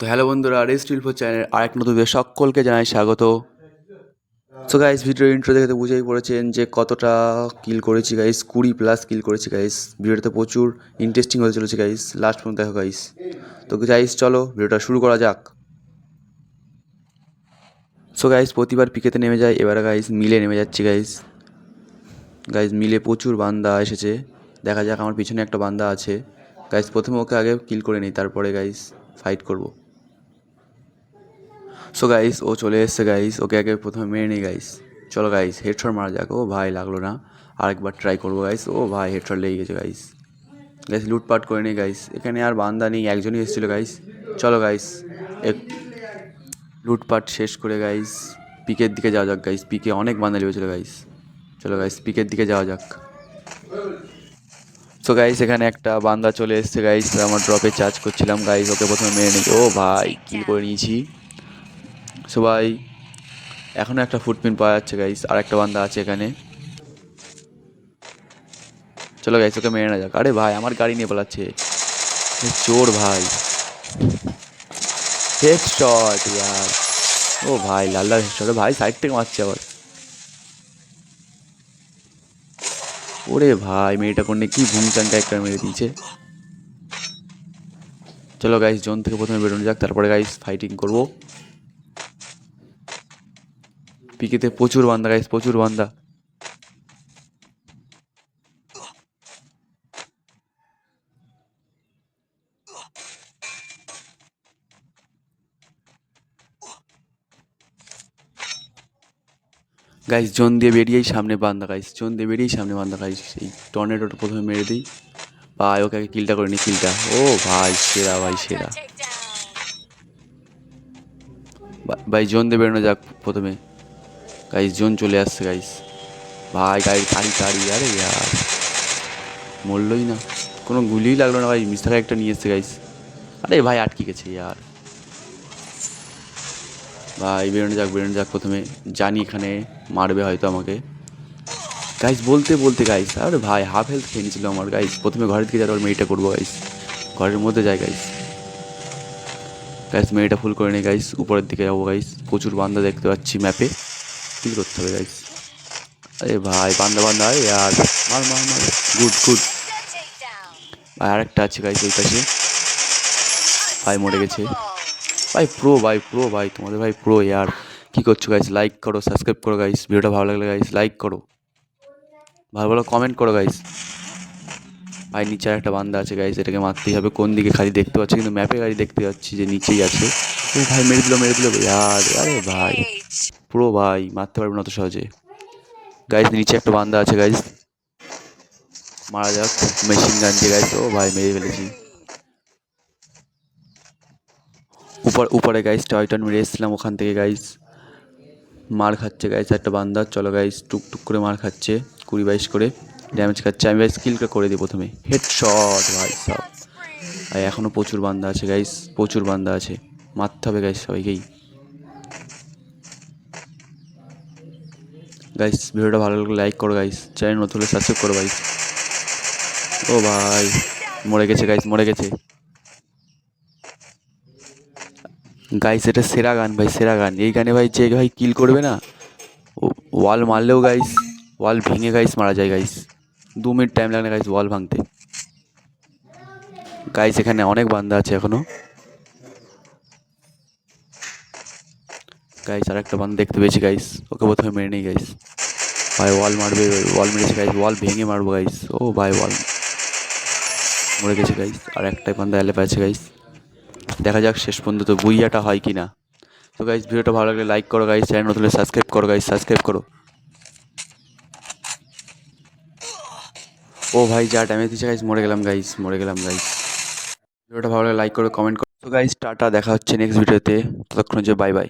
তো হ্যালো বন্ধুরা, rest info channel আরেক নতুন ভিডিও সকলকে জানাই স্বাগত। সো গাইস, ভিডিও ইন্ট্রো দেখে তো বুঝেই পড়েছেন যে কতটা কিল করেছি গাইস। 20+ কিল করেছি গাইস। ভিডিওটা প্রচুর ইন্টারেস্টিং হতে চলেছে গাইস, লাস্ট পর্যন্ত দেখো গাইস। তো গাইস চলো ভিডিওটা শুরু করা যাক। সো গাইস, প্রতিবার পিকেতে নেমে যায়, এবারে গাইস মিলে নেমে যাচ্ছি গাইস। গাইস মিলে প্রচুর বান্দা এসেছে, দেখা যাক। আমার পিছনে একটা বান্দা আছে গাইস। প্রথমে ওকে আগে কিল করে নিই, তারপরে গাইস ফাইট করবো। সো গাইস, ও চলে এসছে গাইস, ওকে আগে প্রথমে মেরে নিই গাইস। চলো গাইস, হেডশট মারা যাক। ও ভাই লাগলো না, আরেকবার ট্রাই করবো গাইস। ও ভাই হেডশট লেগে গেছে গাইস। গাইস লুটপাট করে নিই গাইস, এখানে আর বান্দা নেই, একজনই এসেছিলো গাইস। চলো গাইস, এক লুটপাট শেষ করে গাইস পিকের দিকে যাওয়া যাক গাইস। পিকে অনেক বান্দা লেগেছিলো গাইস। চলো গাইস পিকের দিকে যাওয়া যাক। সো গাইস, এখানে একটা বান্দা চলে এসছে গাইস, আমার ড্রপে চার্জ করছিলাম গাইস, ওকে প্রথমে মেরে নিই। ও ভাই কিল করে নিয়েছি সবাই। এখনও একটা ফুটপ্রিন্ট পাওয়া যাচ্ছে গাইস, আর একটা বান্দা আছে এখানে। চলো গাইস ওকে মেরে না যাক। আরে ভাই আমার গাড়ি নিয়ে পালাচ্ছে, চোর ভাই। হেডশট ইয়ার। ও ভাই লাল লাল হেডশট ভাই, সাইড থেকে মারছে আবার। ওরে ভাই মেয়েটা করলে কি ভুমচানটা একটা মেরে দিয়েছে। চলো গাইস, জোন থেকে প্রথমে বেরোনো যাক, তারপরে গাইস ফাইটিং করবো। পিকেতে প্রচুর বান্দা গাইস, প্রচুর বান্দা। গাইস জোন দিয়ে বেরিয়েই সামনে বান্দা গাইস, জোন দিয়ে বেরিয়েই সামনে বান্দা গাইস। এই টর্নেডোটা প্রথমে মেরে দিই ভাই, ওকে আগে কিলটা করে নি, কিলটা। ও ভাই সেরা ভাই সেরা। ভাই জোন দিয়ে বেরোনো যাক প্রথমে গাইস। জোন চলে আসছে গাইস। ভাই গাড়ি গাড়ি গাড়ি, আরে ইয়ার মরলই না, কোনো গুলিই লাগলো না ভাই। মিস্টার একটা নিয়ে এসছে গাইস। আরে ভাই আটকে গেছে ইয়ার। ভাই বেরোনো যাক, বেরোনো যাক প্রথমে। জানি এখানে মারবে হয়তো আমাকে গাইস, বলতে বলতে গাইস। আরে ভাই হাফ হেলথ খেয়ে নিয়েছিল আমার গাইস। প্রথমে ঘরের দিকে যাওয়ার মেয়েটা করবো গাইস, ঘরের মধ্যে যাই গাইস। গাইস মেয়েটা ফুল করে নেই গাইস, উপরের দিকে যাবো গাইস। প্রচুর বান্দা দেখতে পাচ্ছি ম্যাপে, কিল করতে হবে গাইস। আরে ভাই বান্দা বান্দা, আরে ইয়ার মার মার মার। গুড গুড ভাই, আরেকটা আছে গাইস ওই পাশে। ভাই মরে গেছে ভাই। প্রো ভাই, প্রো ভাই, তোমাদের ভাই প্রো ইয়ার। কী করছো গাইস? লাইক করো, সাবস্ক্রাইব করো গাইস। ভিডিওটা ভালো লাগলে গাইস লাইক করো, ভালো ভালো কমেন্ট করো গাইস। ভাই নিচে একটা বান্দা আছে গাইস, এটাকে মারতেই হবে। কোন দিকে খালি দেখতে পাচ্ছি, কিন্তু ম্যাপে গাড়ি দেখতে পাচ্ছি যে নিচেই আছে। ও ভাই মেরে দিল, মেরে দিল ইয়ার। আরে ভাই প্রো ভাই, মারতে পারবে না অত সহজে গাইস। নিচে একটা বান্দা আছে গাইস, মারা যাক মেশিন গান দিয়ে গাইস। ও ভাই মেরে ফেলেছি। উপরে গাইস টয়টন মেরে এসেছিলাম, ওখান থেকে গাইস মার খাচ্ছে গাইস একটা বান্দা। চলো গাইস টুকটুক করে মার খাচ্ছে, 20-22 করে ড্যামেজ খাচ্ছে। আমি ভাই স্কিলটা করে দিই প্রথমে, হেডশট ভাই সব। আর এখনও প্রচুর বান্দা আছে গাইস, প্রচুর বান্দা আছে, মারতে হবে গাইস সবাইকেই। গাইস ভিডিওটা ভালো লাগলে লাইক করো গাইস, চ্যানেল নতুন হলে সাবস্ক্রাইব করো গাইস। ও ভাই মরে গেছে গাইস, মরে গেছে গাইস। এটা সেরা গান ভাই, সেরা গান। এই গানে ভাই যে ভাই কিল করবে না, ওয়াল মারলেও গাইস, ওয়াল ভেঙে গাইস মারা যায় গাইস। 2 মিনিট টাইম লাগে না গাইস ওয়াল ভাঙতে। গাইস এখানে অনেক বান্দা আছে এখনো গাইস। আর একটা বান্দা দেখতে পেয়েছি গাইস, ওকে প্রথমে মেরে নেই গাইস। ভাই ওয়াল মারবে, ওয়াল মেরেছে গাইস, ওয়াল ভেঙে মারবো গাইস। ও ভাই ওয়াল মরে গেছে গাইস। আর একটাই বান্দা এলে আছে গাইস, দেখা যাক শেষ পর্যন্ত বুইয়াটা হয় কি না। তো গাইস ভিডিওটা ভালো লাগলে লাইক করো গাইস, চ্যানেল নতুন হলে সাবস্ক্রাইব করো গাইস, সাবস্ক্রাইব করো। ও ভাই যা ড্যামেজ দিচ্ছে গাইস, মরে গেলাম গাইস, মরে গেলাম গাইস। ভিডিওটা ভালো লাগলে লাইক করো, কমেন্ট করো। তো গাইস টাটা, দেখা হচ্ছে নেক্সট ভিডিওতে। ততক্ষণ যে বাই বাই।